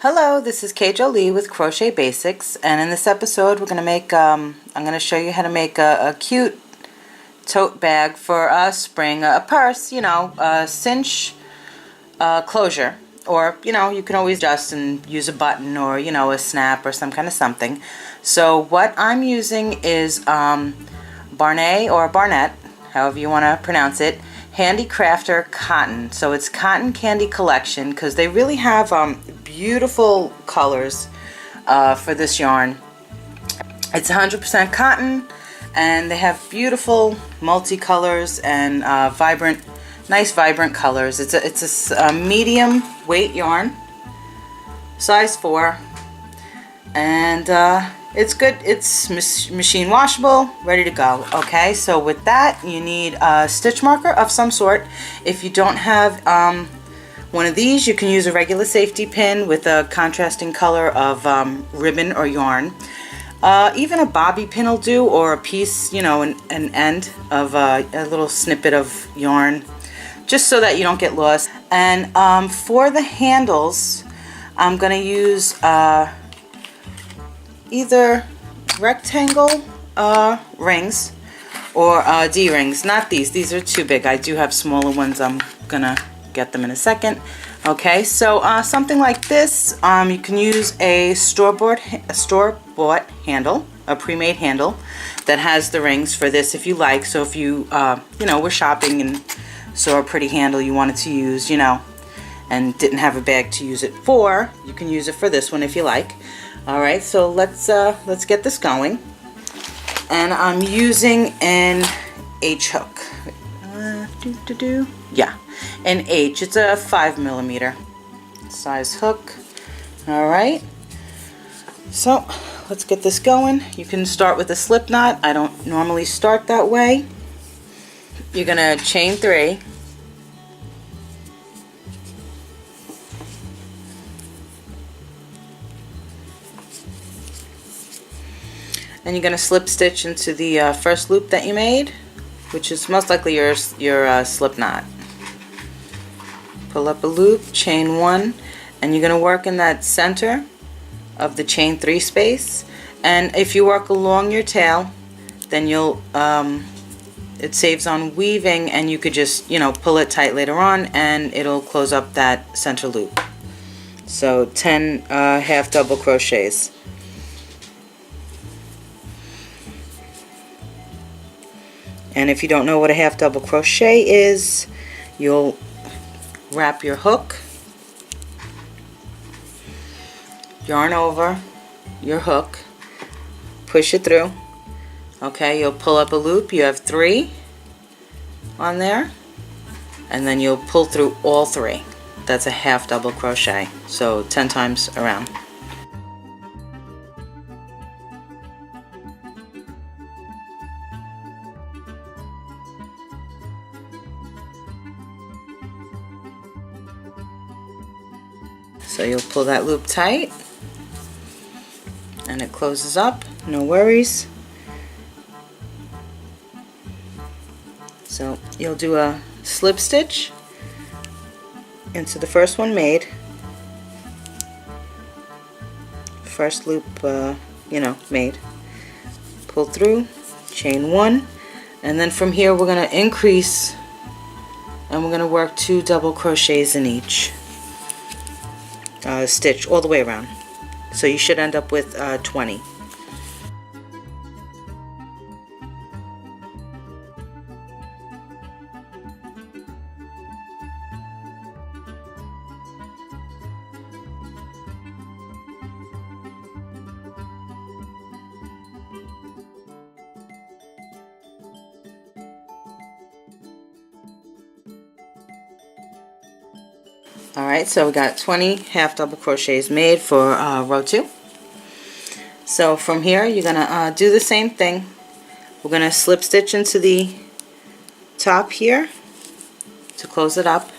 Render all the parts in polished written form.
Hello, this is K.Jolie with Crochet Basics, and in this episode we're going to make, I'm going to show you how to make a cute tote bag for spring, a purse, you know, a cinch closure, or, you know, you can always adjust and use a button or, you know, a snap or some kind of something. So what I'm using is Barnet or Barnett, however you want to pronounce it, Handy Crafter cotton. So it's Cotton Candy Collection because they really have beautiful colors for this yarn. It's 100% cotton, and they have beautiful multicolors and nice vibrant colors. It's a medium weight yarn, size 4, and it's good. It's machine washable, ready to go. Okay, so with that you need a stitch marker of some sort. If you don't have one of these, you can use a regular safety pin with a contrasting color of ribbon or yarn. Even a bobby pin will do, or a piece, you know, an end of a little snippet of yarn, just so that you don't get lost. And for the handles, I'm going to use either rectangle rings or D-rings. Not these. These are too big. I do have smaller ones. I'm going to get them in a second. Okay, so something like this, you can use a store-bought handle, a pre-made handle that has the rings for this if you like. So if you, you know, were shopping and saw a pretty handle you wanted to use, you know, and didn't have a bag to use it for, you can use it for this one if you like. All right, so let's get this going. And I'm using an H hook. Yeah, an H. It's a 5mm size hook. All right. So let's get this going. You can start with a slip knot. I don't normally start that way. You're gonna chain 3. And you're going to slip stitch into the first loop that you made, which is most likely your slip knot. Pull up a loop, chain 1, and you're going to work in that center of the chain 3 space. And if you work along your tail, then you'll it saves on weaving, and you could just, you know, pull it tight later on and it'll close up that center loop. So 10 half double crochets. And if you don't know what a half double crochet is, you'll wrap your hook, yarn over your hook, push it through. Okay, you'll pull up a loop. You have 3 on there, and then you'll pull through all 3. That's a half double crochet, so 10 times around. So you'll pull that loop tight and it closes up, no worries. So you'll do a slip stitch into the first one made, first loop you know, made, pull through, chain 1, and then from here we're going to increase and we're going to work 2 double crochets in each stitch all the way around. So you should end up with 20. Alright, so we got 20 half double crochets made for row 2. So from here you're going to do the same thing. We're going to slip stitch into the top here to close it up.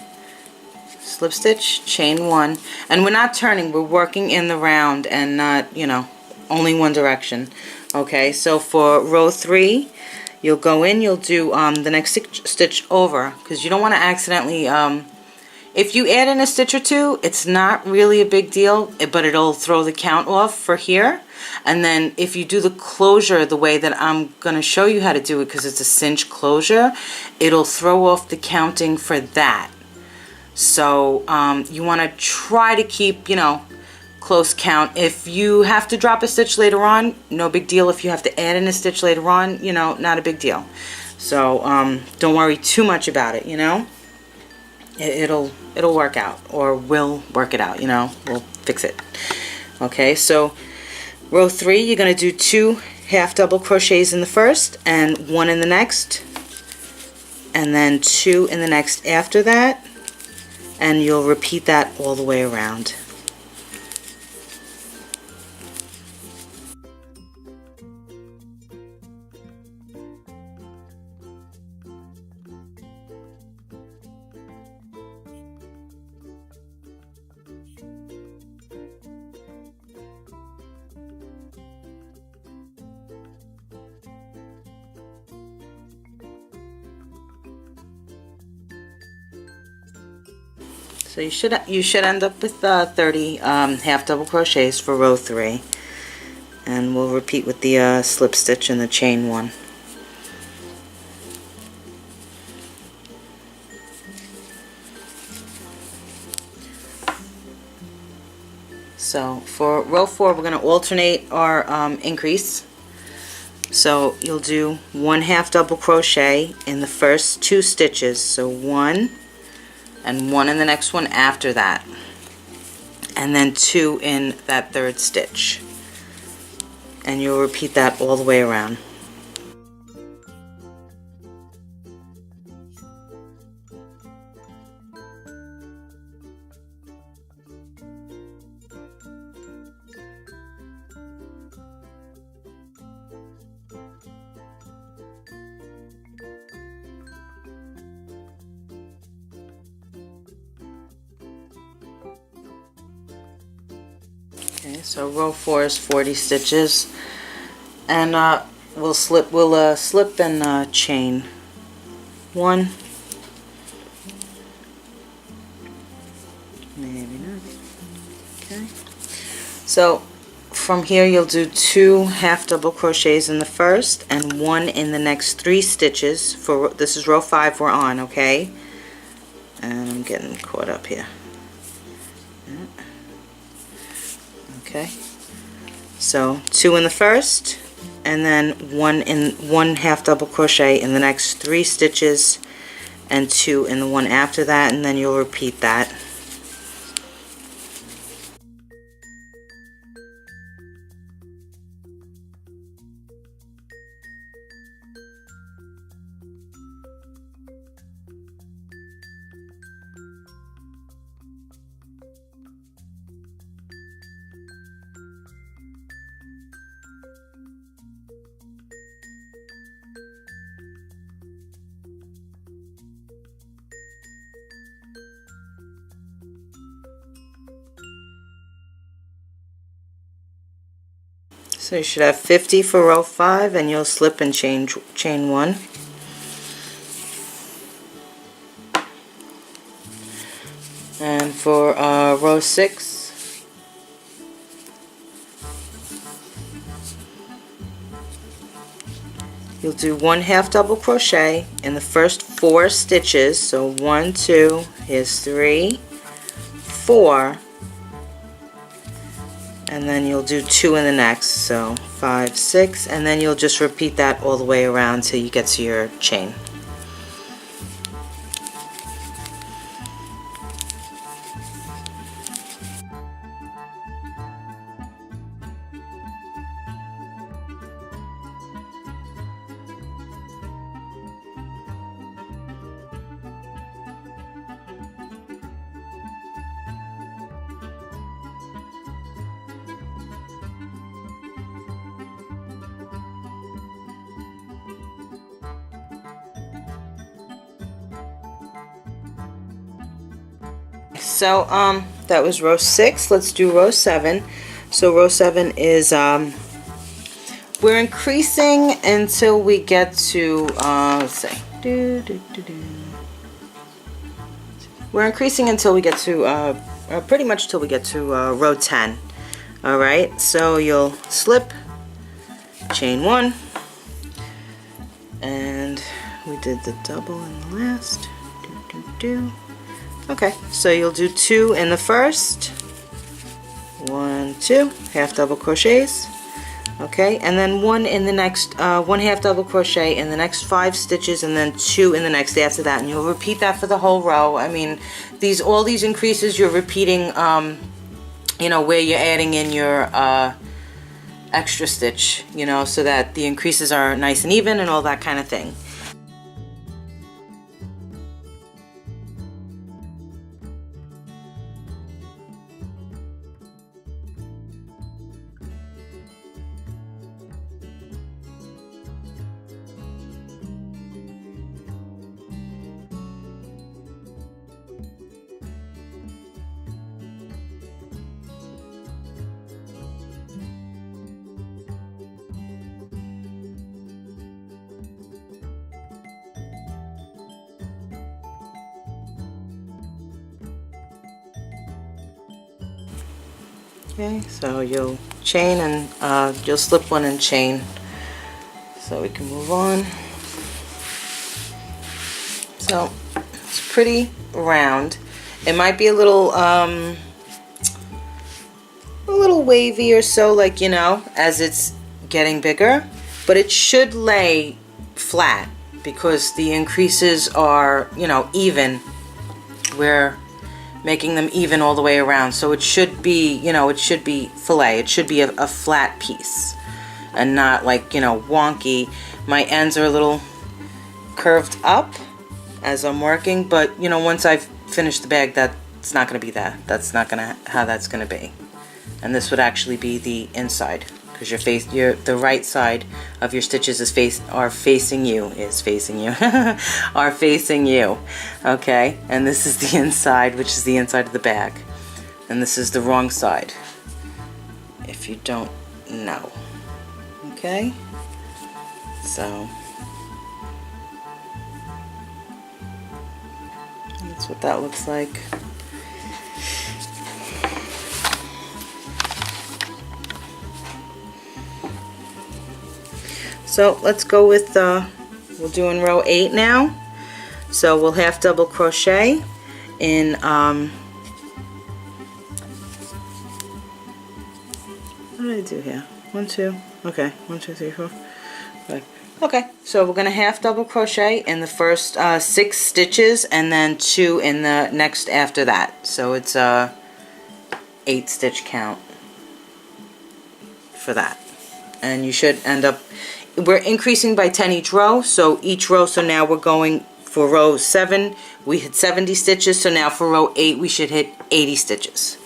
Slip stitch, chain 1, and we're not turning, we're working in the round and not, you know, only one direction. Okay, so for row 3 you'll go in, you'll do the next stitch over, because you don't want to accidentally If you add in a stitch or two, it's not really a big deal, but it'll throw the count off for here. And then if you do the closure the way that I'm going to show you how to do it, because it's a cinch closure, it'll throw off the counting for that. So you want to try to keep, you know, close count. If you have to drop a stitch later on, no big deal. If you have to add in a stitch later on, you know, not a big deal. So don't worry too much about it, you know. It'll work out, or we'll work it out, you know. We'll fix it. Okay, so row 3, you're going to do 2 half double crochets in the first and 1 in the next, and then 2 in the next after that, and you'll repeat that all the way around. So you should end up with 30 half double crochets for row 3, and we'll repeat with the slip stitch and the chain 1. So for row 4, we're going to alternate our increase. So you'll do 1 half double crochet in the first 2 stitches, so 1 and 1 in the next one after that, and then 2 in that 3rd stitch, and you'll repeat that all the way around. Okay, so row 4 is 40 stitches, and we'll slip and chain 1. Maybe not. Okay. So from here you'll do 2 half double crochets in the first and 1 in the next 3 stitches. For this is row 5 we're on, okay? And I'm getting caught up here. Okay, so 2 in the first, and then 1 half double crochet in the next 3 stitches, and 2 in the one after that, and then you'll repeat that. So you should have 50 for row 5, and you'll slip and chain 1. And for row 6, you'll do 1 half double crochet in the first 4 stitches. So 1, 2, here's 3, 4. And then you'll do 2 in the next, so 5, 6, and then you'll just repeat that all the way around till you get to your chain. So that was row 6. Let's do row 7. So row 7 is we're increasing until we get to let's see, we're increasing until we get to pretty much till we get to row 10. Alright, so you'll slip, chain 1, and we did the double in the last. Okay, so you'll do 2 in the first, 1, 2, half double crochets. Okay, and then 1 in the next, 1 half double crochet in the next 5 stitches, and then 2 in the next after that, and you'll repeat that for the whole row. I mean, all these increases you're repeating, you know, where you're adding in your extra stitch, you know, so that the increases are nice and even and all that kind of thing. Okay, so you'll chain and you'll slip 1 and chain, so we can move on. So it's pretty round. It might be a little wavy or so, like, you know, as it's getting bigger, but it should lay flat because the increases are, you know, even. We're making them even all the way around, so it should be, you know, it should be fillet. It should be a flat piece and not like, you know, wonky. My ends are a little curved up as I'm working, but you know, once I've finished the bag, that's not going to be that. That's not going to how that's going to be. And this would actually be the inside, because the right side of your stitches are facing you. Are facing you. Okay, and this is the inside, which is the inside of the bag, and this is the wrong side, if you don't know. Okay, so that's what that looks like. So let's go with, we're doing row 8 now. So we'll half double crochet in, what did I do here? 1, 2, okay, 1, 2, 3, 4, 5. Okay, so we're gonna half double crochet in the first 6 stitches, and then 2 in the next after that. So it's a 8 stitch count for that. And you should end up, we're increasing by 10 each row, so now we're going for row 7, we hit 70 stitches, so now for row 8 we should hit 80 stitches.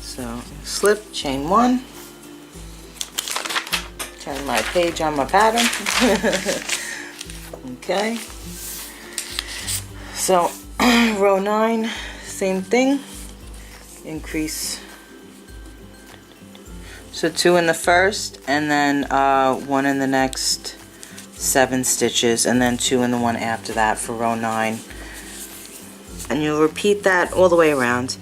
So slip, chain 1, turn my page on my pattern. Okay, so row 9, same thing, increase, so 2 in the first, and then 1 in the next 7 stitches, and then 2 in the one after that for row 9, and you'll repeat that all the way around.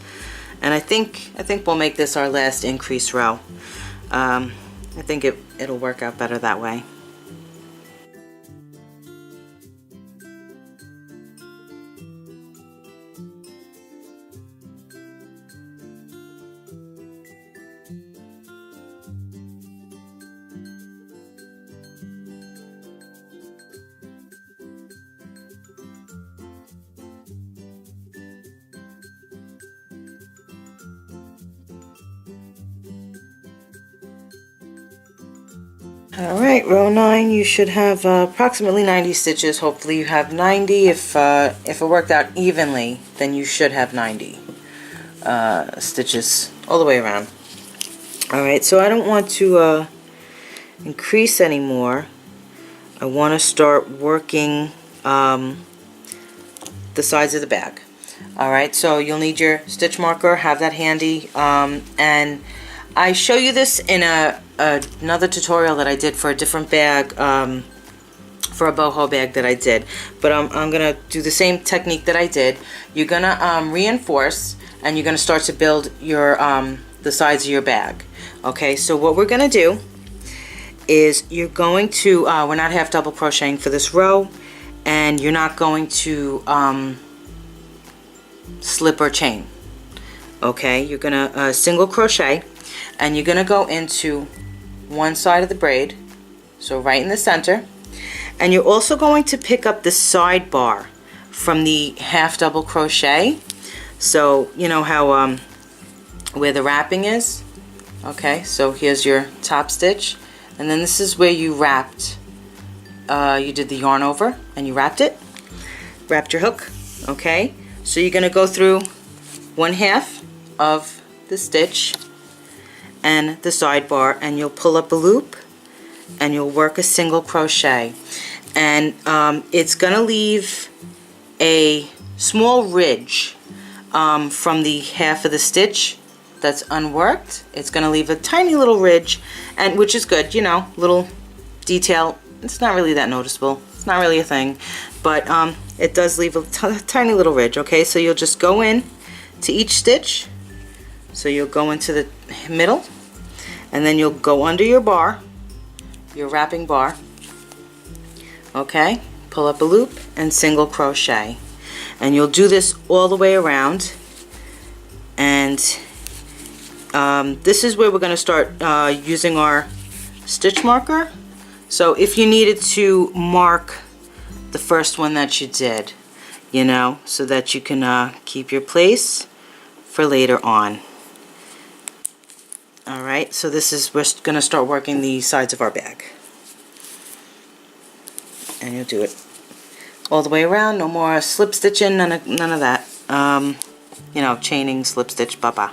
And I think we'll make this our last increase row. I think it'll work out better that way. Alright, row 9, you should have approximately 90 stitches. Hopefully you have 90. If it worked out evenly, then you should have 90 stitches all the way around. Alright, so I don't want to increase anymore. I want to start working the sides of the bag. Alright, so you'll need your stitch marker, have that handy, and I show you this in another tutorial that I did for a different bag, for a boho bag that I did, but I'm going to do the same technique that I did. You're going to reinforce, and you're going to start to build your the sides of your bag. Okay, so what we're going to do is you're going to, we're not half double crocheting for this row, and you're not going to slip or chain. Okay, you're going to single crochet, and you're going to go into one side of the braid, so right in the center, and you're also going to pick up the side bar from the half double crochet. So you know how where the wrapping is? Okay, so here's your top stitch, and then this is where you wrapped, you did the yarn over and you wrapped your hook. Okay, so you're going to go through 1/2 of the stitch and the sidebar, and you'll pull up a loop and you'll work a single crochet, and it's gonna leave a small ridge from the half of the stitch that's unworked. It's gonna leave a tiny little ridge, and which is good, you know, little detail. It's not really that noticeable, it's not really a thing, but it does leave a tiny little ridge. Okay, so you'll just go in to each stitch. So you'll go into the middle, and then you'll go under your bar, your wrapping bar. Okay, pull up a loop and single crochet, and you'll do this all the way around. And this is where we're going to start using our stitch marker. So if you needed to mark the first one that you did, you know, so that you can keep your place for later on. Alright, so this is, we're going to start working the sides of our bag. And you'll do it all the way around, no more slip stitching, none of that. You know, chaining, slip stitch, bye-bye.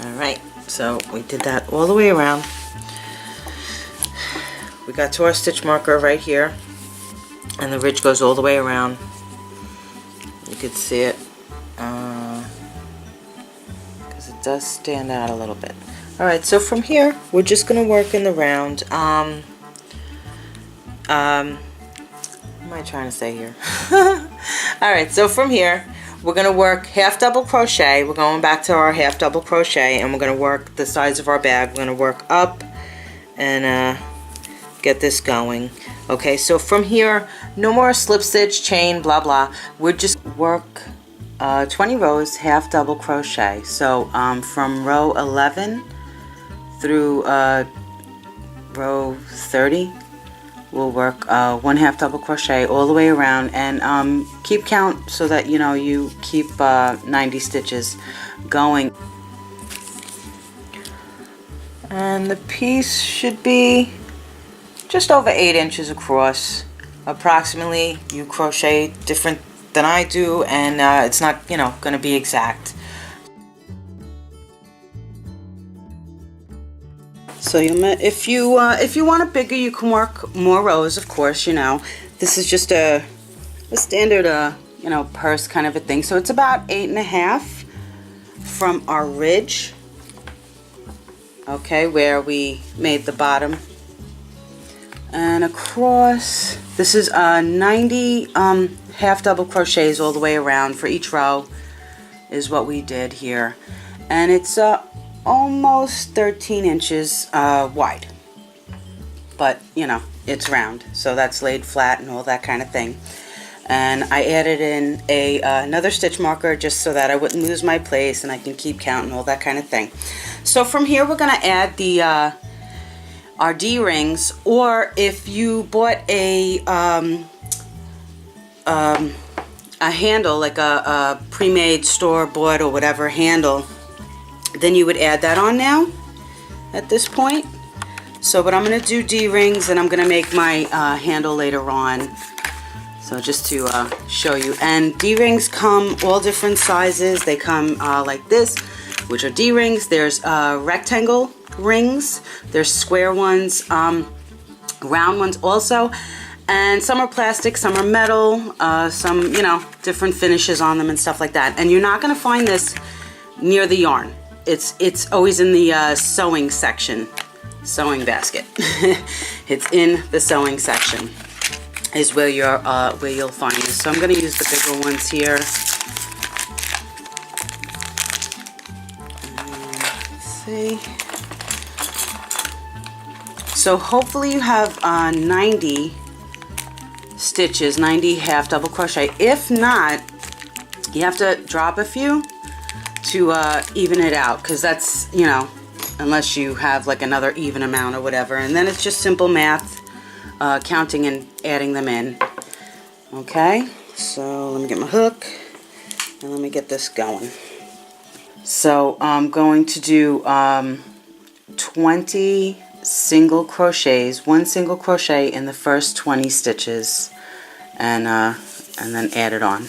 Alright, so we did that all the way around. We got to our stitch marker right here, and the ridge goes all the way around. You could see it, because it does stand out a little bit. Alright, so from here, we're just going to work in the round. What am I trying to say here? Alright, so from here, we're going to work half double crochet. We're going back to our half double crochet, and we're going to work the sides of our bag. We're going to work up and get this going. Okay, so from here, no more slip stitch, chain, blah blah. We're just work 20 rows half double crochet. So from row 11 through row 30, we'll work 1 half double crochet all the way around, and keep count so that you know you keep 90 stitches going. And the piece should be just over 8 inches across approximately. You crochet different than I do, and it's not, you know, going to be exact. So if you want it bigger, you can work more rows, of course. You know, this is just a standard you know, purse kind of a thing. So it's about 8.5 from our ridge, okay, where we made the bottom And across, this is 90 half double crochets all the way around for each row is what we did here. And it's almost 13 inches wide. But, you know, it's round, so that's laid flat and all that kind of thing. And I added in another stitch marker just so that I wouldn't lose my place and I can keep count and all that kind of thing. So from here we're going to add the our D-rings, or if you bought a handle, like a pre-made store-bought or whatever handle, then you would add that on now at this point. So, but I'm going to do D-rings and I'm going to make my handle later on. So just to show you. And D-rings come all different sizes. They come like this, which are D-rings. There's rectangle rings. There's square ones, round ones also. And some are plastic, some are metal, some, you know, different finishes on them and stuff like that. And you're not going to find this near the yarn. It's always in the sewing section. Sewing basket. It's in the sewing section is where you'll find this. So I'm going to use the bigger ones here. Let's see. So hopefully you have 90 stitches, 90 half double crochet. If not, you have to drop a few to even it out, because that's, you know, unless you have like another even amount or whatever, and then it's just simple math, counting and adding them in. Okay, so let me get my hook and let me get this going. So I'm going to do 20 single crochets, 1 single crochet in the first 20 stitches, and then add it on.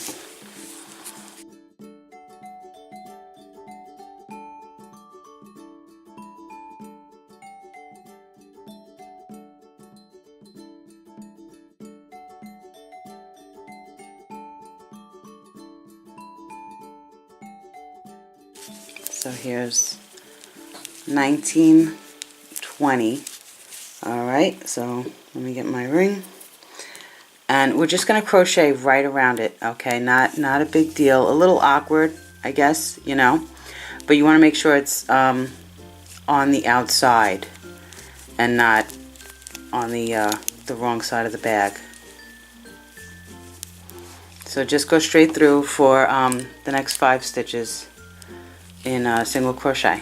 So here's 19, 20. All right, so let me get my ring. And we're just going to crochet right around it, okay? Not a big deal. A little awkward, I guess, you know. But you want to make sure it's on the outside and not on the wrong side of the bag. So just go straight through for the next 5 stitches in single crochet.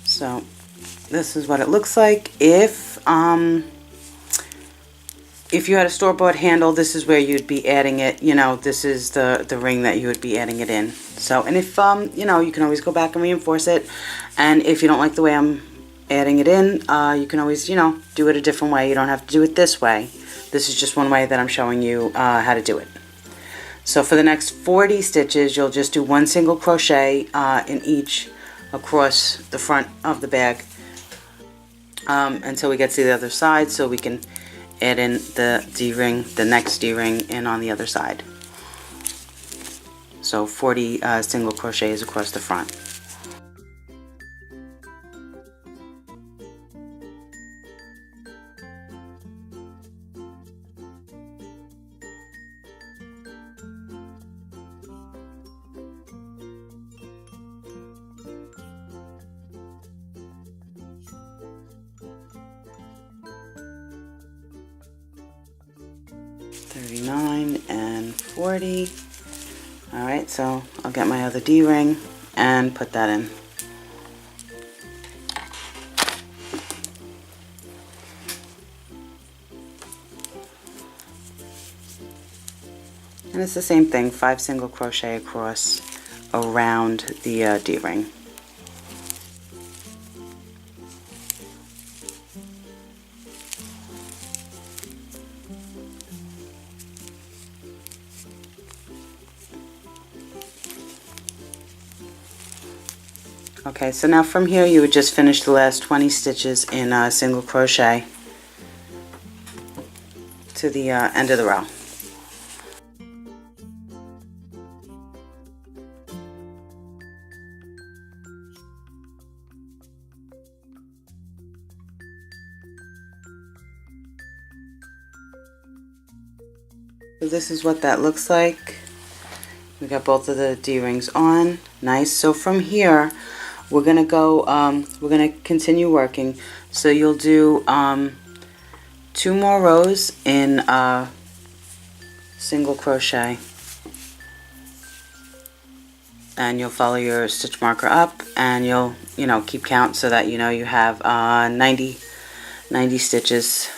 So this is what it looks like. If you had a store-bought handle, this is where you'd be adding it. You know, this is the ring that you would be adding it in. So, and if you know, you can always go back and reinforce it. And if you don't like the way I'm adding it in, you can always, you know, do it a different way. You don't have to do it this way. This is just one way that I'm showing you how to do it. So for the next 40 stitches, you'll just do 1 single crochet in each across the front of the bag until we get to the other side, so we can add in the D-ring, the next D-ring, in on the other side. So 40 single crochets across the front. And 40. Alright, so I'll get my other D-ring and put that in. And it's the same thing, 5 single crochet across around the D-ring. Okay, so now from here you would just finish the last 20 stitches in single crochet to the end of the row. So this is what that looks like. We got both of the D-rings on. Nice. So from here, we're gonna go. We're gonna continue working. So you'll do 2 more rows in single crochet, and you'll follow your stitch marker up, and you'll keep count so that you have 90 stitches.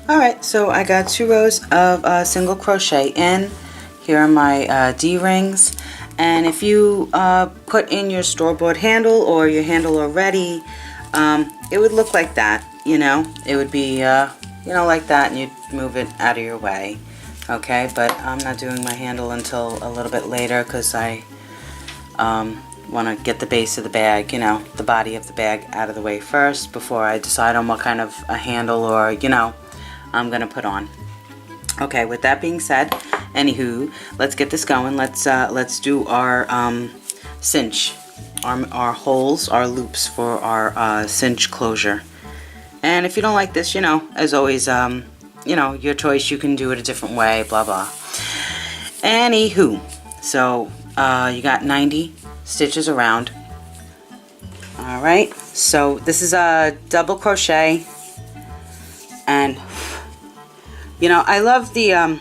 Alright, so I got 2 rows of single crochet in. Here are my D-rings, and if you put in your store-bought handle or your handle already, it would look like that. It would be like that, and you'd move it out of your way. Okay, but I'm not doing my handle until a little bit later because I want to get the base of the bag, the body of the bag out of the way first before I decide on what kind of a handle or I'm gonna put on. Okay, with that being said, anywho, let's get this going. Let's do our cinch, our holes, our loops for our cinch closure. And if you don't like this, as always, your choice. You can do it a different way. Blah blah. Anywho, so you got 90 stitches around. All right. So this is a double crochet, and I love the,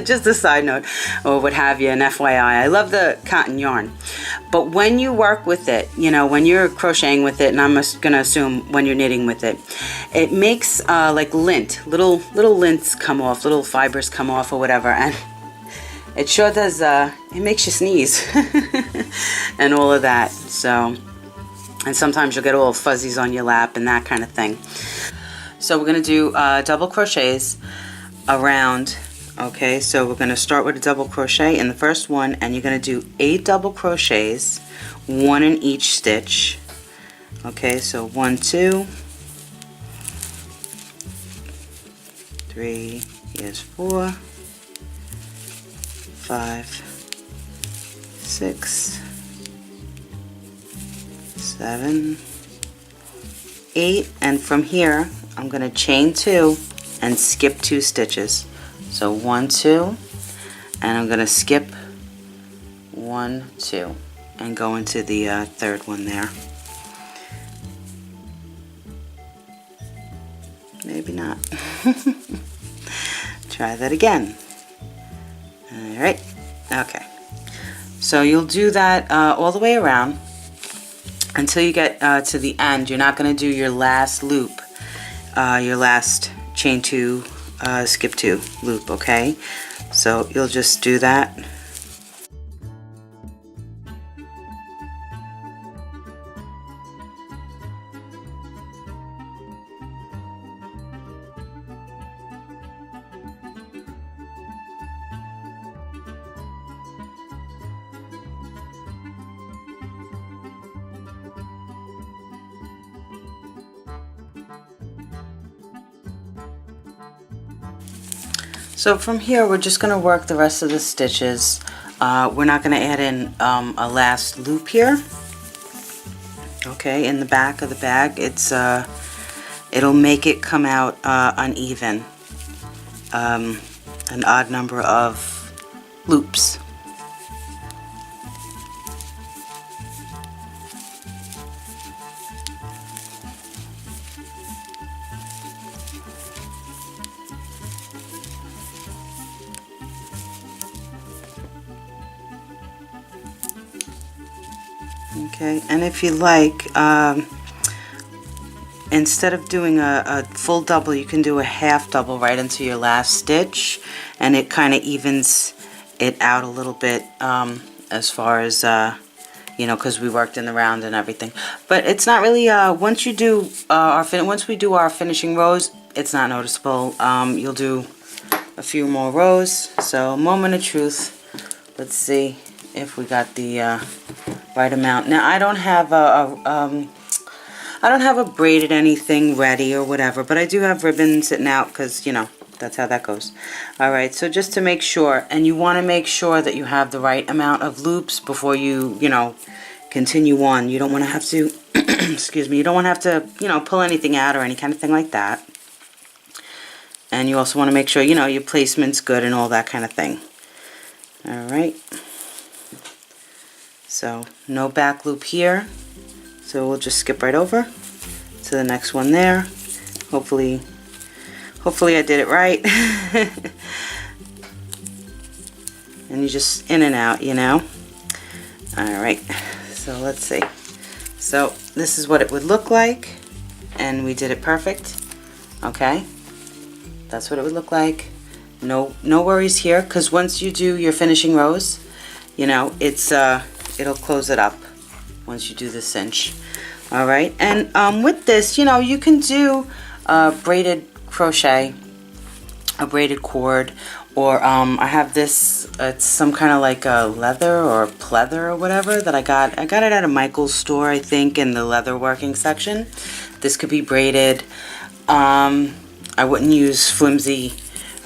just a side note, or what have you, an FYI, I love the cotton yarn. But when you work with it, when you're crocheting with it, and I'm going to assume when you're knitting with it, it makes like lint, little lints come off, little fibers come off or whatever, and it sure does, it makes you sneeze, and all of that, so, and sometimes you'll get all fuzzies on your lap and that kind of thing. So we're going to do double crochets around. Okay, so we're going to start with a double crochet in the first one, and you're going to do 8 double crochets, 1 in each stitch. Okay, so 1, 2, 3, here's 4, 5, 6, 7, 8, and from here I'm going to chain 2 and skip 2 stitches. So 1, 2, and I'm going to skip 1, 2 and go into the third one there. Maybe not. Try that again. Alright, okay. So you'll do that all the way around until you get to the end. You're not going to do your last loop, your last chain 2, skip 2 loop, okay? So you'll just do that. So from here we're just going to work the rest of the stitches. We're not going to add in a last loop here. Okay, in the back of the bag, it's it'll make it come out uneven, an odd number of loops. Okay, and if you like, instead of doing a full double, you can do a half double right into your last stitch, and it kind of evens it out a little bit as far as you know, because we worked in the round and everything. But it's not really once we do our finishing rows, it's not noticeable. You'll do a few more rows. So moment of truth. Let's see if we got the right amount. Now I don't have a braided anything ready or whatever, but I do have ribbon sitting out because, you know, that's how that goes. Alright, so just to make sure, and you want to make sure that you have the right amount of loops before you know, continue on. You don't want to have to, excuse me, you don't want to have to, you know, pull anything out or any kind of thing like that. And you also want to make sure, you know, your placement's good and all that kind of thing. Alright. So, no back loop here. So we'll just skip right over to the next one there. Hopefully I did it right. And you just in and out, you know. Alright, so let's see. So this is what it would look like, and we did it perfect. Okay, that's what it would look like. No worries here, because once you do your finishing rows, you know, it's it'll close it up once you do the cinch. Alright, and with this, you know, you can do braided crochet, a braided cord, or I have this, it's some kind of like a leather or pleather or whatever that I got it at a Michael's store, I think, in the leather working section. This could be braided. I wouldn't use flimsy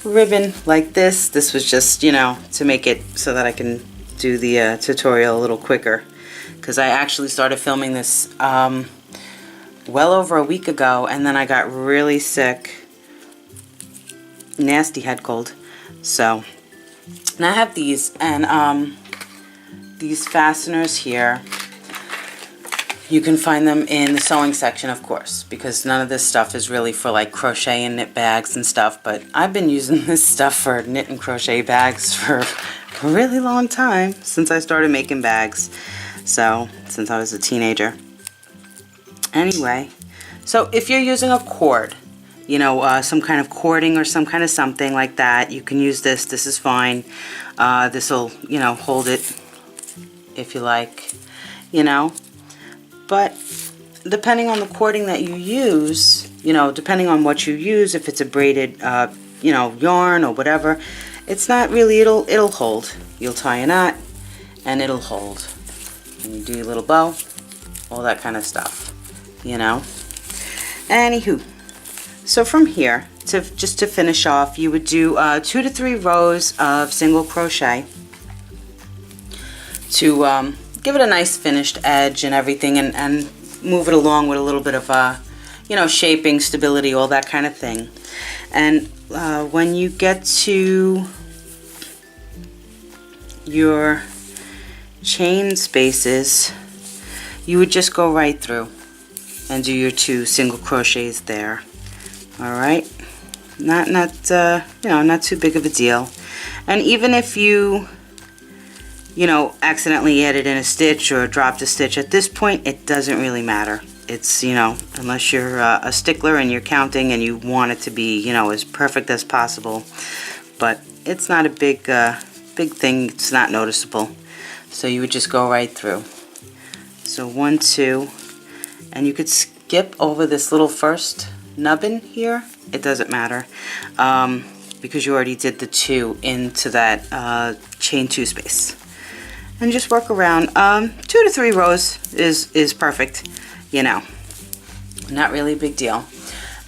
ribbon like this. This was just, you know, to make it so that I can do the tutorial a little quicker, because I actually started filming this well over a week ago, and then I got really sick, nasty head cold. So, and I have these, and these fasteners here, you can find them in the sewing section, of course, because none of this stuff is really for like crochet and knit bags and stuff, but I've been using this stuff for knit and crochet bags for a really long time, since I started making bags. So, since I was a teenager. Anyway, so if you're using a cord, you know, some kind of cording or some kind of something like that, you can use this. This is fine. This will, you know, hold it if you like, you know. But depending on the cording that you use, you know, depending on what you use, if it's a braided, you know, yarn or whatever, it's not really, it'll hold. You'll tie a knot and it'll hold. And you do your little bow, all that kind of stuff, you know. Anywho, so from here, just to finish off, you would do 2 to 3 rows of single crochet to give it a nice finished edge and everything, and move it along with a little bit of you know, shaping, stability, all that kind of thing. And when you get to your chain spaces, you would just go right through and do your 2 single crochets there. All right, not you know, not too big of a deal. And even if you know, accidentally added in a stitch or dropped a stitch, at this point it doesn't really matter. It's, you know, unless you're a stickler and you're counting and you want it to be, you know, as perfect as possible. But it's not a big thing. It's not noticeable. So you would just go right through. So 1, 2, and you could skip over this little first nubbin here. It doesn't matter, because you already did the 2 into that chain 2 space. And just work around. 2 to 3 rows is perfect, you know. Not really a big deal.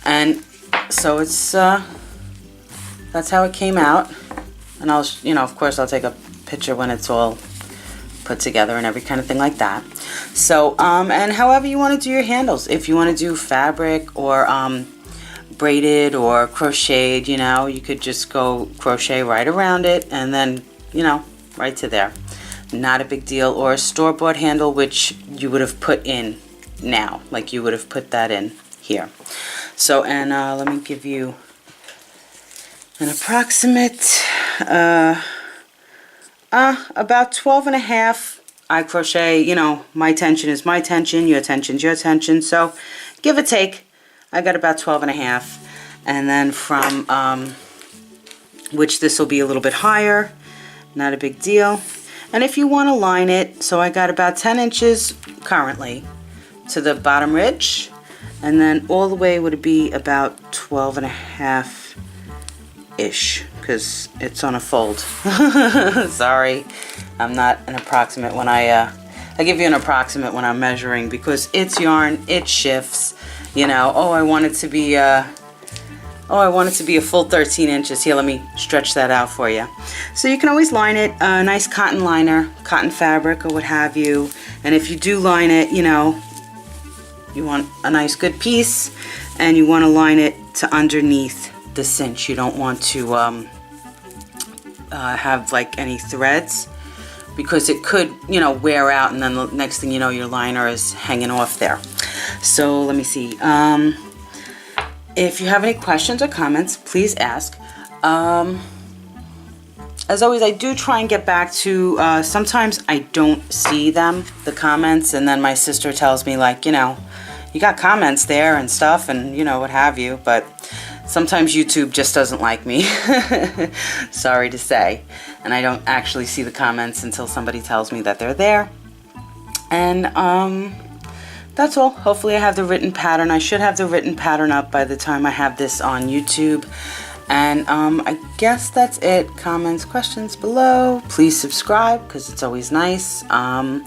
And so it's that's how it came out. And I'll, you know, of course I'll take a picture when it's all put together and every kind of thing like that. So and however you want to do your handles, if you want to do fabric or braided or crocheted, you know, you could just go crochet right around it and then, you know, right to there. Not a big deal. Or a store-bought handle, which you would have put in now, like you would have put that in here. So, and let me give you an approximate about 12 and a half. I crochet, you know, my tension is my tension, your tension's your tension, so give or take I got about 12.5, and then from which this will be a little bit higher, not a big deal. And if you want to line it, so I got about 10 inches currently to the bottom ridge, and then all the way would be about 12.5 ish, because it's on a fold. Sorry, I'm not an approximate when I give you an approximate when I'm measuring, because it's yarn, it shifts, you know. Oh, I want it to be a full 13 inches. Here, let me stretch that out for you. So you can always line it, a nice cotton liner, cotton fabric or what have you. And if you do line it, you know, you want a nice good piece, and you want to line it to underneath the cinch. You don't want to have like any threads, because it could, you know, wear out, and then the next thing you know, your liner is hanging off there. So let me see. If you have any questions or comments, please ask. As always, I do try and get back to, sometimes I don't see them, the comments, and then my sister tells me, like, you know, you got comments there and stuff, and, you know, what have you, but sometimes YouTube just doesn't like me. Sorry to say. And I don't actually see the comments until somebody tells me that they're there. And that's all. Hopefully I have the written pattern. I should have the written pattern up by the time I have this on YouTube. And I guess that's it. Comments, questions below. Please subscribe, because it's always nice. I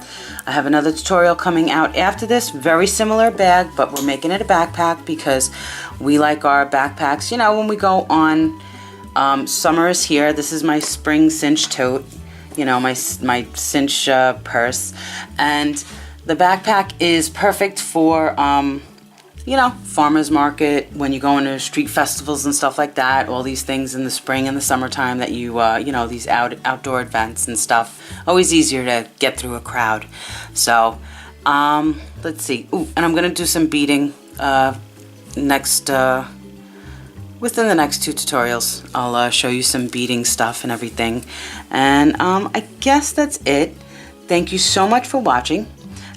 have another tutorial coming out after this. Very similar bag, but we're making it a backpack because we like our backpacks. You know, when we go on, summer is here. This is my spring cinch tote. You know, my cinch purse. And the backpack is perfect for, you know, farmer's market, when you go into street festivals and stuff like that, all these things in the spring and the summertime that you, you know, these outdoor events and stuff. Always easier to get through a crowd. So, let's see. Ooh, and I'm going to do some beading within the next 2 tutorials. I'll show you some beading stuff and everything. And I guess that's it. Thank you so much for watching.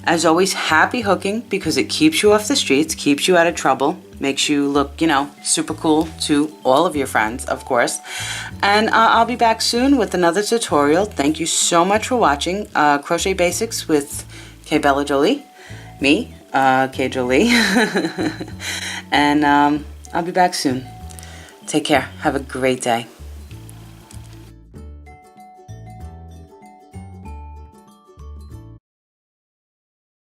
As always, happy hooking, because it keeps you off the streets, keeps you out of trouble, makes you look, you know, super cool to all of your friends, of course. And I'll be back soon with another tutorial. Thank you so much for watching Crochet Basics with K.Jolie, me, K.Jolie. And I'll be back soon. Take care. Have a great day.